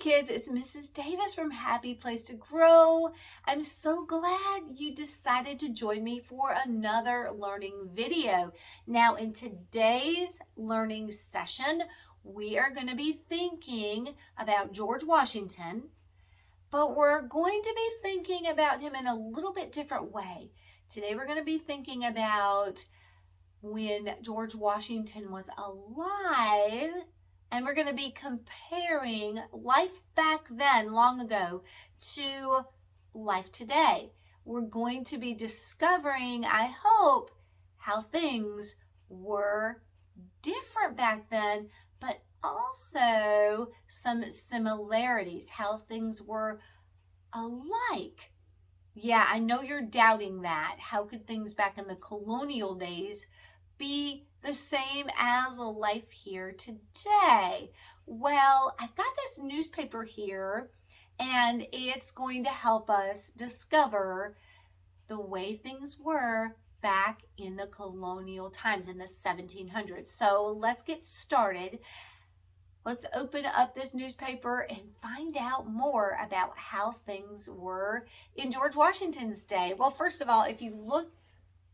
kids, it's Mrs. Davis from Happy Place to Grow. I'm so glad you decided to join me for another learning video. Now in today's learning session, we are going to be thinking about George Washington, but we're going to be thinking about him in a little bit different way. Today we're going to be thinking about when George Washington was alive, and we're going to be comparing life back then, long ago, to life today. We're going to be discovering, I hope, how things were different back then, but also some similarities, how things were alike. Yeah, I know you're doubting that. How could things back in the colonial days be the same as a life here today? Well, I've got this newspaper here, and it's going to help us discover the way things were back in the colonial times in the 1700s. So let's get started. Let's open up this newspaper and find out more about how things were in George Washington's day. Well, first of all, if you look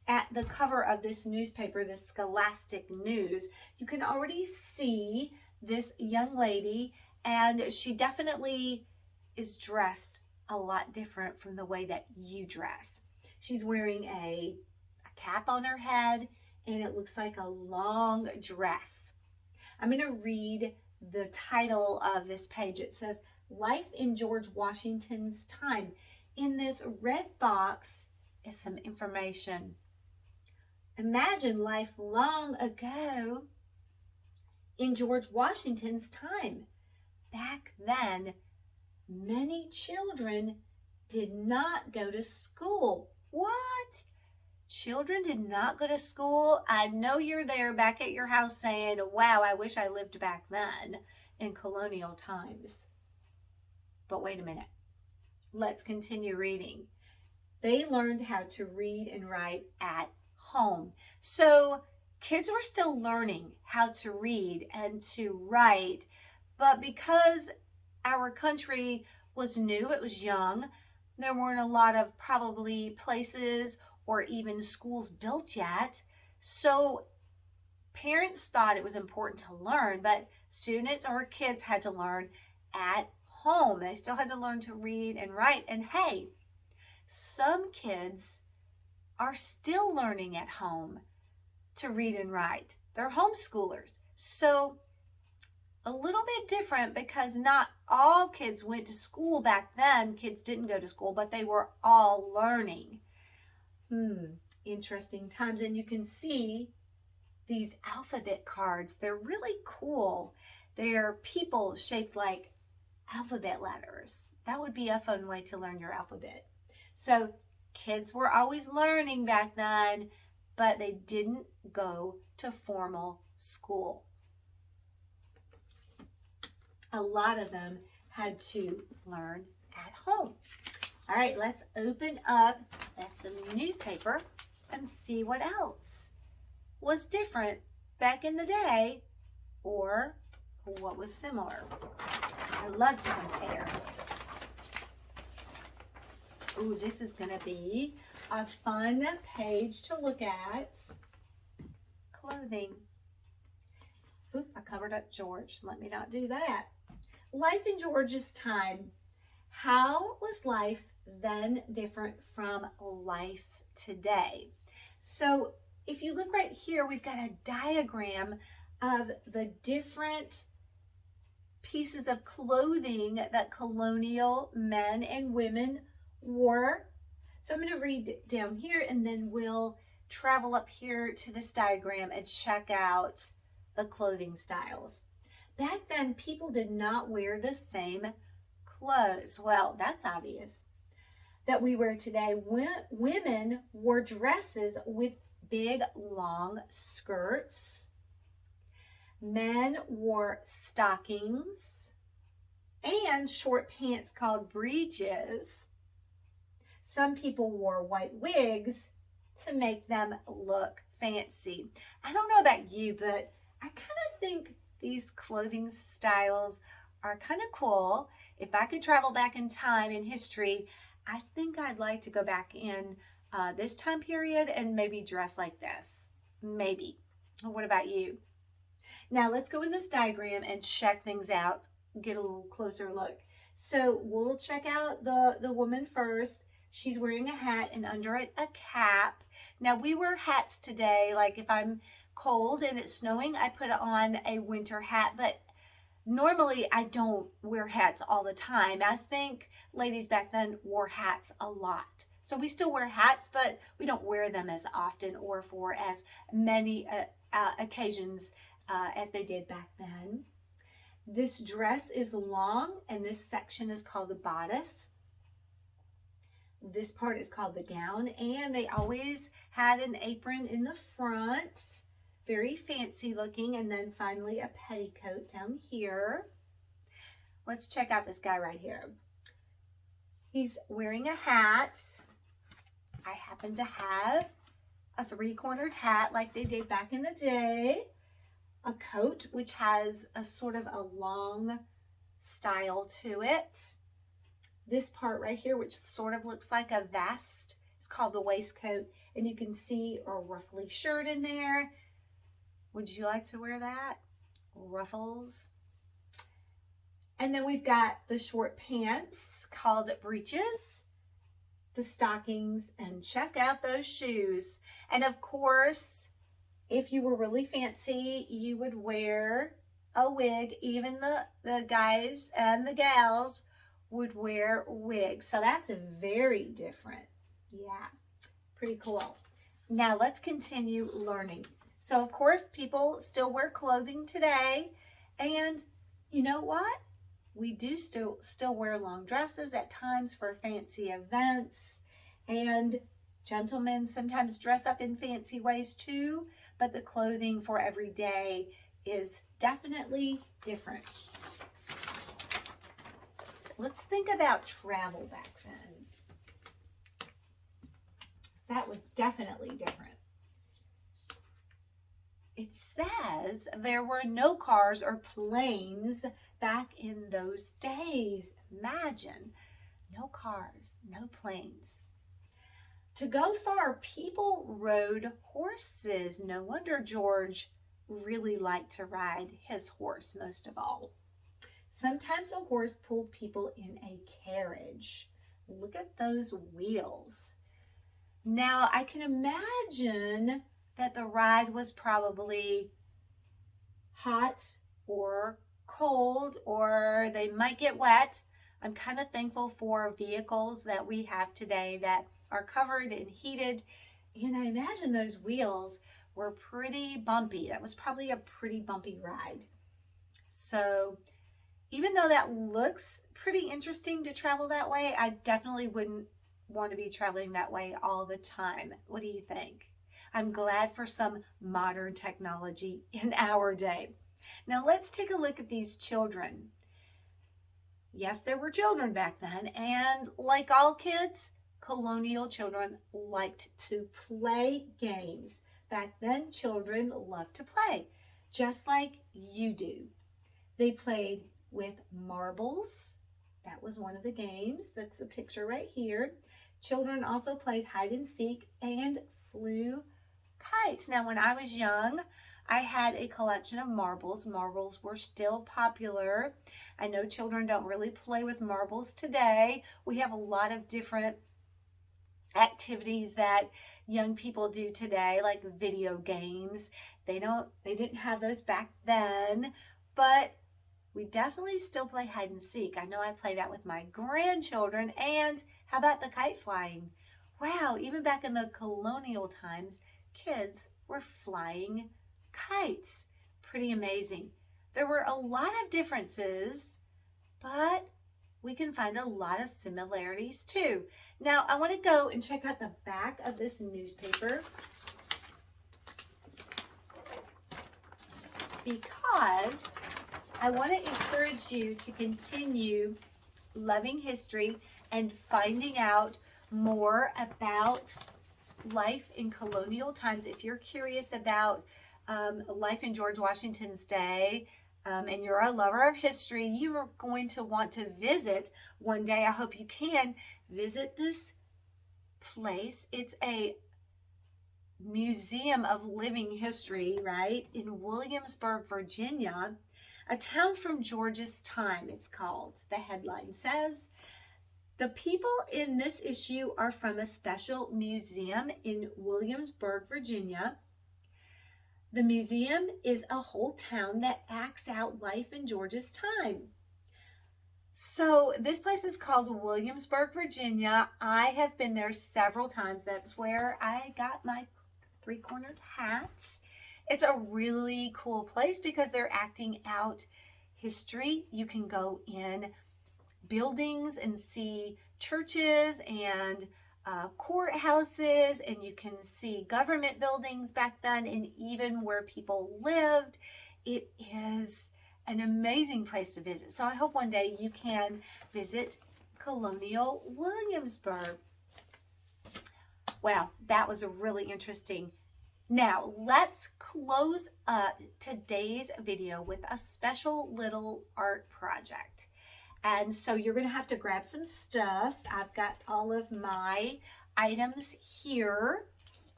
at the cover of this newspaper, the Scholastic News, you can already see this young lady, and she definitely is dressed a lot different from the way that you dress. She's wearing a cap on her head, and it looks like a long dress. I'm going to read the title of this page. It says, Life in George Washington's Time. In this red box is some information. Imagine life long ago in George Washington's time. Back then, many children did not go to school. What? Children did not go to school? I know you're there back at your house saying, wow, I wish I lived back then in colonial times. But wait a minute. Let's continue reading. They learned how to read and write at home. So kids were still learning how to read and to write, but because our country was new, it was young, there weren't a lot of probably places or even schools built yet. So parents thought it was important to learn, but students or kids had to learn at home. They still had to learn to read and write. And hey, some kids are still learning at home to read and write. They're homeschoolers. So a little bit different because not all kids went to school back then. Kids didn't go to school, but they were all learning. Interesting times. And you can see these alphabet cards. They're really cool. They're people shaped like alphabet letters. That would be a fun way to learn your alphabet. So kids were always learning back then, but they didn't go to formal school. A lot of them had to learn at home. All right, let's open up some newspaper and see what else was different back in the day or what was similar. I love to compare. Ooh, this is going to be a fun page to look at. Clothing. Oop, I covered up George. Let me not do that. Life in George's time. How was life then different from life today? So if you look right here, we've got a diagram of the different pieces of clothing that colonial men and women wore. So I'm going to read down here, and then we'll travel up here to this diagram and check out the clothing styles. Back then, people did not wear the same clothes. Well, that's obvious. That we wear today. Women wore dresses with big, long skirts. Men wore stockings and short pants called breeches. Some people wore white wigs to make them look fancy. I don't know about you, but I kind of think these clothing styles are kind of cool. If I could travel back in time in history, I think I'd like to go back in this time period and maybe dress like this. Maybe. What about you? Now let's go in this diagram and check things out, get a little closer look. So we'll check out the woman first. She's wearing a hat and under it a cap. Now we wear hats today, like if I'm cold and it's snowing, I put on a winter hat, but normally I don't wear hats all the time. I think ladies back then wore hats a lot. So we still wear hats, but we don't wear them as often or for as many occasions as they did back then. This dress is long and this section is called the bodice. This part is called the gown, and they always had an apron in the front, very fancy looking, and then finally a petticoat down here. Let's check out this guy right here. He's wearing a hat. I happen to have a three-cornered hat like they did back in the day. A coat which has a sort of a long style to it. This part right here, which sort of looks like a vest, is called the waistcoat, and you can see a ruffly shirt in there. Would you like to wear that? Ruffles. And then we've got the short pants called breeches, the stockings, and check out those shoes. And of course, if you were really fancy, you would wear a wig. Even the guys and the gals would wear wigs. So that's very different. Yeah, pretty cool. Now let's continue learning. So of course, people still wear clothing today. And you know what? We do still wear long dresses at times for fancy events. And gentlemen sometimes dress up in fancy ways too. But the clothing for every day is definitely different. Let's think about travel back then. That was definitely different. It says there were no cars or planes back in those days. Imagine, no cars, no planes. To go far, people rode horses. No wonder George really liked to ride his horse most of all. Sometimes a horse pulled people in a carriage. Look at those wheels. Now, I can imagine that the ride was probably hot or cold, or they might get wet. I'm kind of thankful for vehicles that we have today that are covered and heated. And I imagine those wheels were pretty bumpy. That was probably a pretty bumpy ride. So even though that looks pretty interesting to travel that way, I definitely wouldn't want to be traveling that way all the time. What do you think? I'm glad for some modern technology in our day. Now let's take a look at these children. Yes, there were children back then, and like all kids, colonial children liked to play games. Back then, children loved to play, just like you do. They played with marbles. That was one of the games. That's the picture right here. Children also played hide and seek and flew kites. Now, when I was young, I had a collection of marbles. Marbles were still popular. I know children don't really play with marbles today. We have a lot of different activities that young people do today, like video games. They didn't have those back then, but we definitely still play hide and seek. I know I play that with my grandchildren. And how about the kite flying? Wow, even back in the colonial times, kids were flying kites. Pretty amazing. There were a lot of differences, but we can find a lot of similarities too. Now, I want to go and check out the back of this newspaper because I want to encourage you to continue loving history and finding out more about life in colonial times. If you're curious about life in George Washington's day, and you're a lover of history, you are going to want to visit one day. I hope you can visit this place. It's a museum of living history, right? In Williamsburg, Virginia, a town from George's time, it's called. The headline says, the people in this issue are from a special museum in Williamsburg, Virginia. The museum is a whole town that acts out life in George's time. So this place is called Williamsburg, Virginia. I have been there several times. That's where I got my three-cornered hat. It's a really cool place because they're acting out history. You can go in buildings and see churches and courthouses, and you can see government buildings back then and even where people lived. It is an amazing place to visit. So I hope one day you can visit Colonial Williamsburg. Wow, that was a really interesting. Now let's close up today's video with a special little art project. And so you're going to have to grab some stuff. I've got all of my items here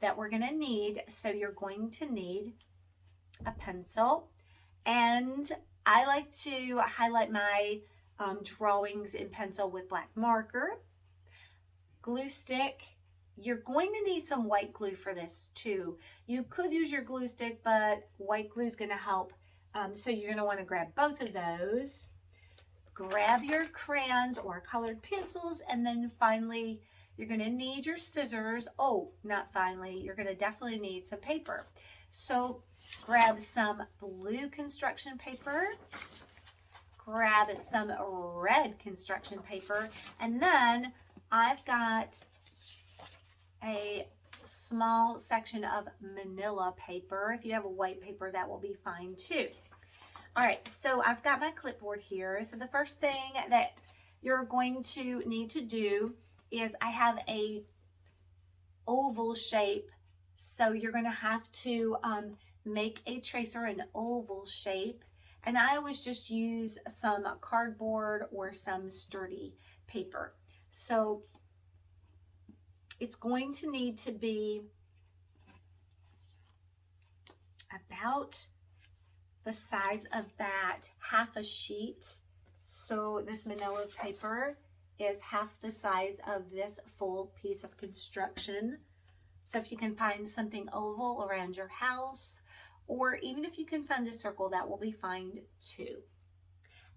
that we're going to need. So you're going to need a pencil, and I like to highlight my drawings in pencil with black marker, glue stick. You're going to need some white glue for this too. You could use your glue stick, but white glue is going to help. So you're going to want to grab both of those. Grab your crayons or colored pencils, and then finally you're going to need your scissors. Oh, not finally, you're going to definitely need some paper. So grab some blue construction paper, grab some red construction paper, and then I've got a small section of manila paper. If you have a white paper, that will be fine too. All right, so I've got my clipboard here. So the first thing that you're going to need to do is I have a oval shape. So you're going to have to make a tracer in oval shape. And I always just use some cardboard or some sturdy paper. So it's going to need to be about the size of that half a sheet. So this manila paper is half the size of this full piece of construction. So if you can find something oval around your house, or even if you can find a circle, that will be fine too.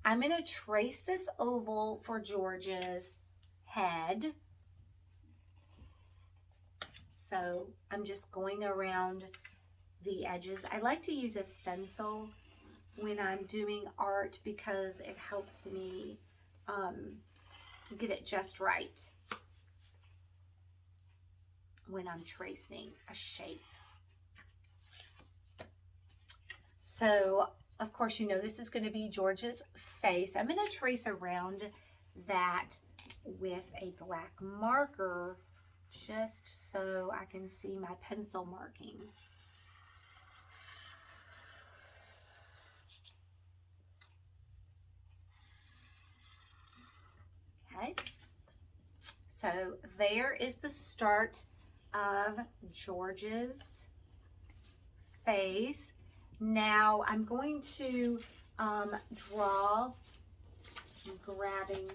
I'm going to trace this oval for George's head. So I'm just going around the edges. I like to use a stencil when I'm doing art because it helps me get it just right when I'm tracing a shape. So of course, you know, this is going to be George's face. I'm going to trace around that with a black marker just so I can see my pencil marking. Okay, so there is the start of George's face. Now I'm going to draw, I'm grabbing,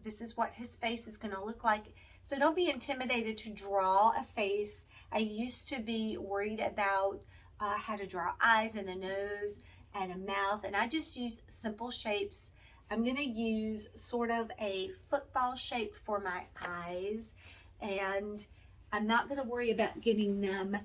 this is what his face is going to look like. So don't be intimidated to draw a face. I used to be worried about how to draw eyes and a nose and a mouth, and I just use simple shapes. I'm going to use sort of a football shape for my eyes, and I'm not going to worry about getting them.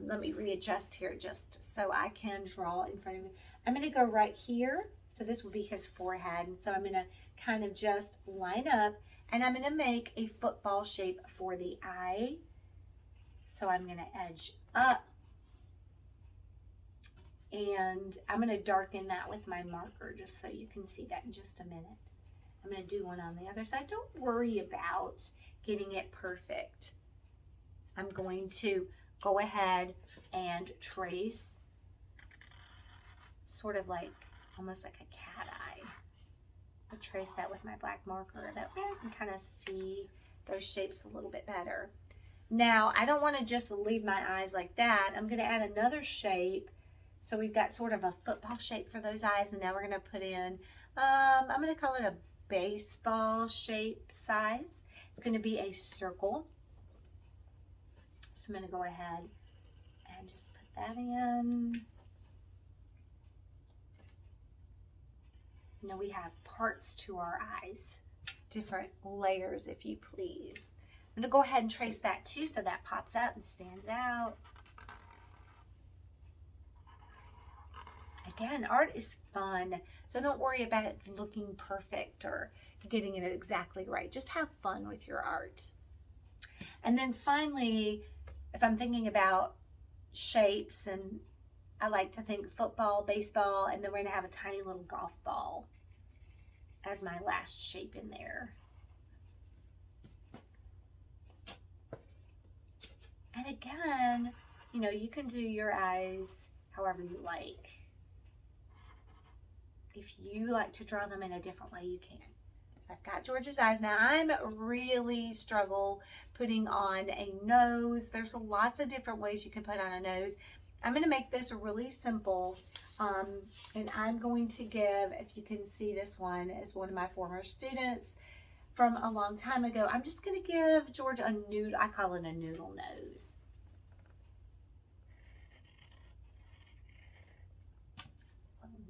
Let me readjust here just so I can draw in front of me. I'm going to go right here. So this will be his forehead. So I'm going to kind of just line up, and I'm going to make a football shape for the eye. So I'm going to edge up, and I'm going to darken that with my marker just so you can see that in just a minute. I'm going to do one on the other side. Don't worry about getting it perfect. I'm going to go ahead and trace sort of like, almost like a cat eye. I'll trace that with my black marker. That way I can kind of see those shapes a little bit better. Now, I don't want to just leave my eyes like that. I'm going to add another shape. So we've got sort of a football shape for those eyes, and now we're going to put in, I'm going to call it a baseball shape size. It's going to be a circle. So I'm going to go ahead and just put that in. You know, we have parts to our eyes, different layers, if you please. I'm going to go ahead and trace that too, so that pops out and stands out. Again, art is fun, so don't worry about it looking perfect or getting it exactly right. Just have fun with your art. And then finally, if I'm thinking about shapes, and I like to think football, baseball, and then we're going to have a tiny little golf ball as my last shape in there. And again, you know, you can do your eyes however you like. If you like to draw them in a different way, you can. So I've got George's eyes. Now I'm really struggle putting on a nose. There's lots of different ways you can put on a nose. I'm going to make this really simple. And I'm going to give, if you can see this one, is one of my former students from a long time ago. I'm just going to give George a noodle, I call it a noodle nose.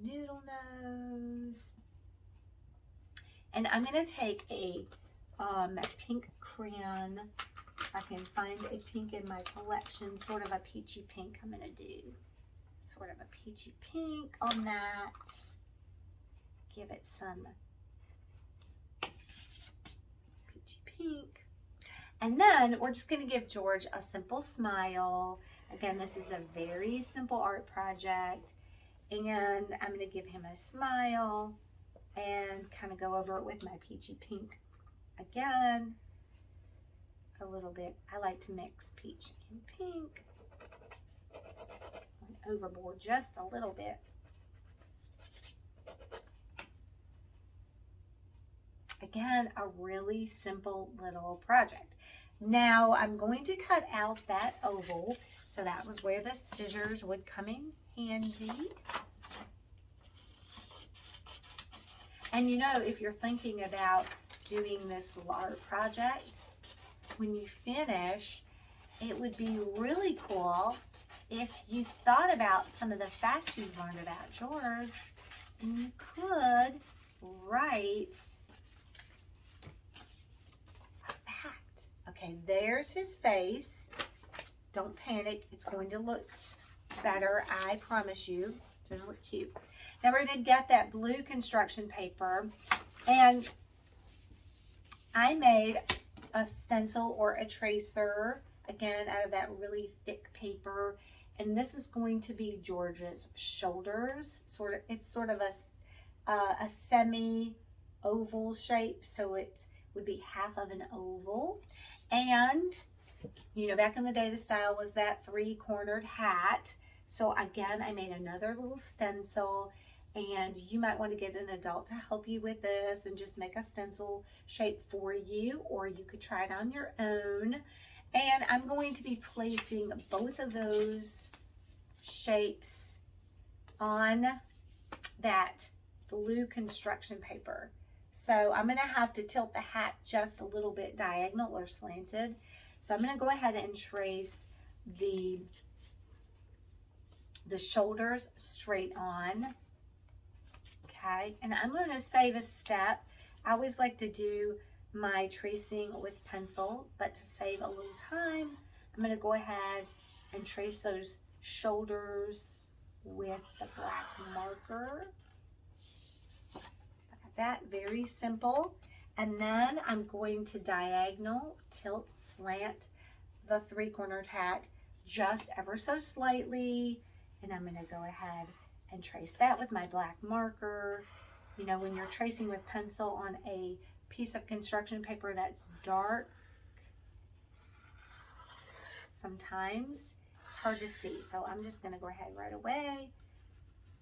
Noodle nose. And I'm going to take a pink crayon. If I can find a pink in my collection, sort of a peachy pink, I'm going to do sort of a peachy pink on that. Give it some peachy pink. And then we're just going to give George a simple smile. Again, this is a very simple art project. And I'm going to give him a smile and kind of go over it with my peachy pink. Again, a little bit. I like to mix peach and pink. Went overboard just a little bit. Again, a really simple little project. Now I'm going to cut out that oval. So that was where the scissors would come in handy. And you know, if you're thinking about doing this art project, when you finish, it would be really cool if you thought about some of the facts you've learned about George, and you could write a fact. Okay, there's his face. Don't panic, it's going to look better, I promise you. It's going to look cute. Now we're going to get that blue construction paper, and I made a stencil or a tracer, again, out of that really thick paper, and this is going to be George's shoulders. It's sort of a semi oval shape, so it would be half of an oval. And you know, back in the day, the style was that three-cornered hat. So again, I made another little stencil, and you might want to get an adult to help you with this and just make a stencil shape for you, or you could try it on your own. And I'm going to be placing both of those shapes on that blue construction paper. So I'm going to have to tilt the hat just a little bit diagonal or slanted. So I'm going to go ahead and trace the shoulders straight on. Okay, and I'm going to save a step. I always like to do my tracing with pencil, but to save a little time, I'm going to go ahead and trace those shoulders with the black marker. Like that, very simple. And then I'm going to diagonal, tilt, slant the three-cornered hat just ever so slightly. And I'm going to go ahead and trace that with my black marker. You know, when you're tracing with pencil on a piece of construction paper that's dark, sometimes it's hard to see. So I'm just going to go ahead right away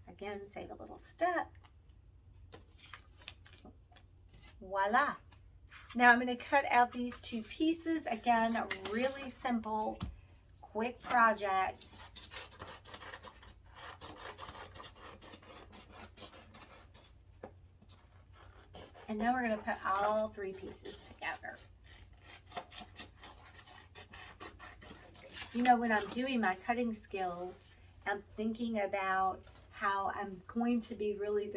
Again, save a little step. Voila. Now I'm going to cut out these two pieces. Again, a really simple, quick project. And then we're going to put all three pieces together. You know, when I'm doing my cutting skills, I'm thinking about how I'm going to be really,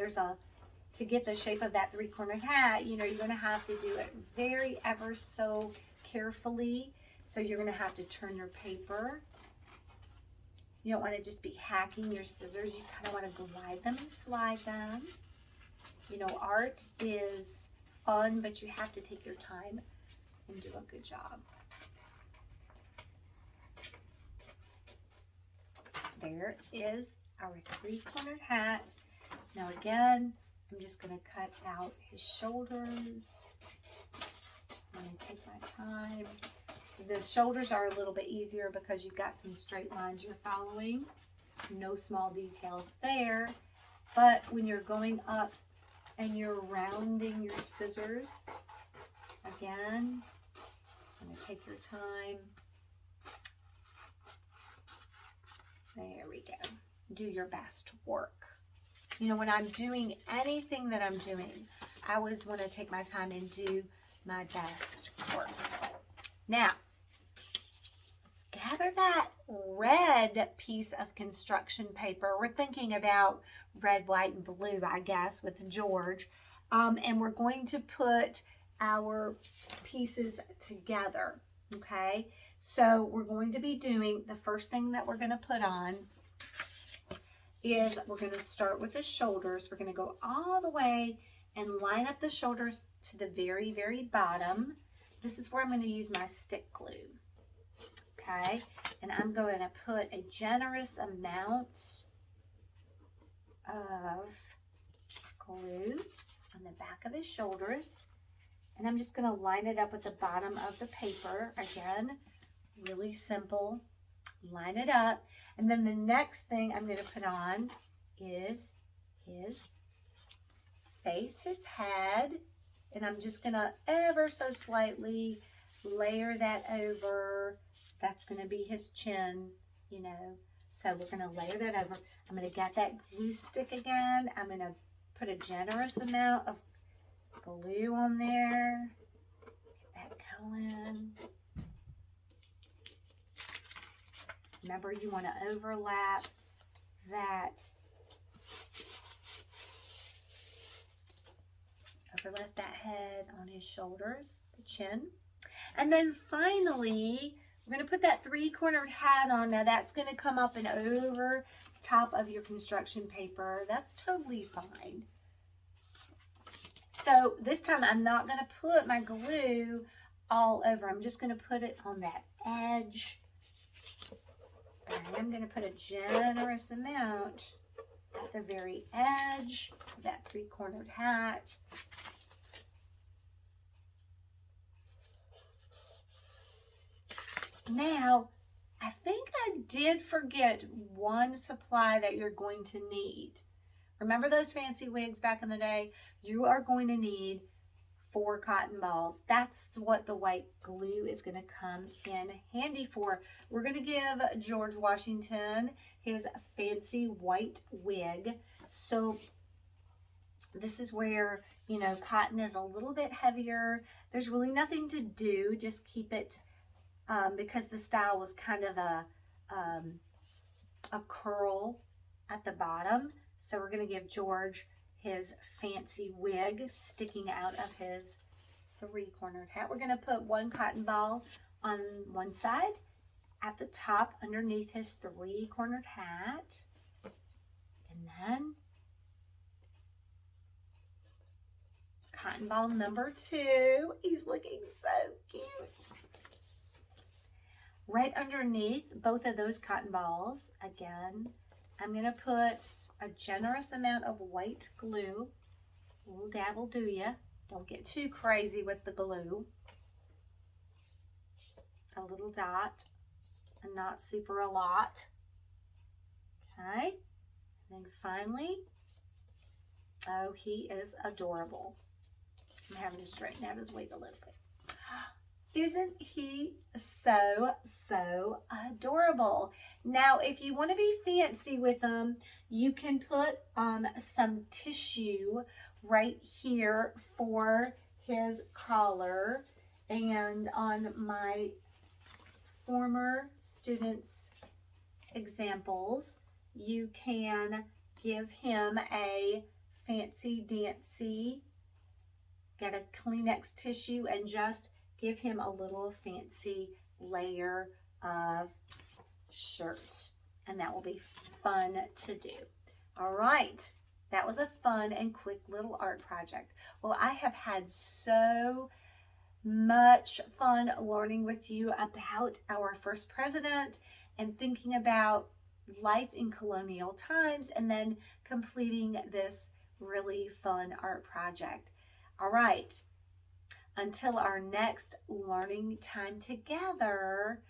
to get the shape of that three-cornered hat, you know, you're going to have to do it very ever so carefully. So you're going to have to turn your paper. You don't want to just be hacking your scissors. You kind of want to glide them and slide them. You know, art is fun, but you have to take your time and do a good job. There is our three-cornered hat. Now again, I'm just going to cut out his shoulders. I'm going to take my time. The shoulders are a little bit easier because you've got some straight lines you're following. No small details there. But when you're going up and you're rounding your scissors, again, I'm going to take your time. There we go. Do your best work. You know, when I'm doing anything that I'm doing, I always want to take my time and do my best work. Now, let's gather that red piece of construction paper. We're thinking about red, white, and blue, I guess, with George. And we're going to put our pieces together, okay? So we're going to be doing, the first thing that we're going to put on is we're going to start with the shoulders. We're going to go all the way and line up the shoulders to the very, very bottom. This is where I'm going to use my stick glue. Okay, and I'm going to put a generous amount of glue on the back of his shoulders. And I'm just going to line it up with the bottom of the paper. Again, really simple. Line it up. And then the next thing I'm going to put on is his face, his head. And I'm just going to ever so slightly layer that over. That's going to be his chin, you know. So we're going to layer that over. I'm going to get that glue stick again. I'm going to put a generous amount of glue on there. Get that going. Remember, you want to overlap that head on his shoulders, the chin. And then finally, we're going to put that three-cornered hat on. Now that's going to come up and over top of your construction paper. That's totally fine. So this time I'm not going to put my glue all over. I'm just going to put it on that edge. And I'm going to put a generous amount at the very edge of that three-cornered hat. Now, I think I did forget one supply that you're going to need. Remember those fancy wigs back in the day? You are going to need 4 cotton balls. That's what the white glue is going to come in handy for. We're going to give George Washington his fancy white wig. So this is where, you know, cotton is a little bit heavier. There's really nothing to do. Just keep it, because the style was kind of a curl at the bottom. So we're going to give George his fancy wig sticking out of his three-cornered hat. We're going to put 1 cotton ball on one side at the top underneath his three-cornered hat. And then cotton ball number 2. He's looking so cute. Right underneath both of those cotton balls, again, I'm going to put a generous amount of white glue. A little dab will do ya. Don't get too crazy with the glue. A little dot, and not super a lot. Okay. And then finally, oh, he is adorable. I'm having to straighten out his wig a little bit. Isn't he so adorable? Now, if you want to be fancy with them, you can put some tissue right here for his collar. And on my former students' examples, you can give him a fancy dancy, get a Kleenex tissue, and just give him a little fancy layer of shirt. And that will be fun to do. All right, that was a fun and quick little art project. Well, I have had so much fun learning with you about our first president and thinking about life in colonial times, and then completing this really fun art project. All right, until our next learning time together,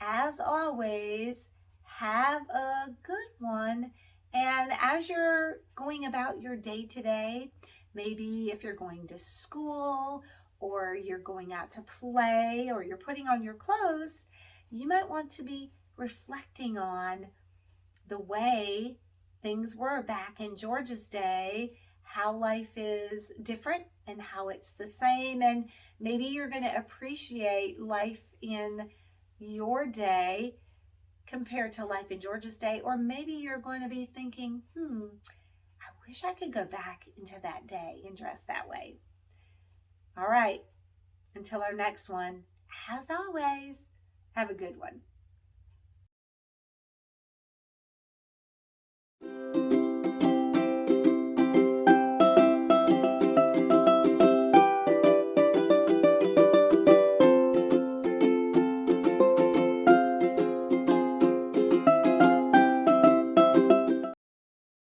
as always, have a good one. And as you're going about your day today, maybe if you're going to school or you're going out to play or you're putting on your clothes, you might want to be reflecting on the way things were back in George's day, how life is different and how it's the same. And maybe you're going to appreciate life in your day compared to life in George's day. Or maybe you're going to be thinking, I wish I could go back into that day and dress that way. All right, until our next one, as always, have a good one.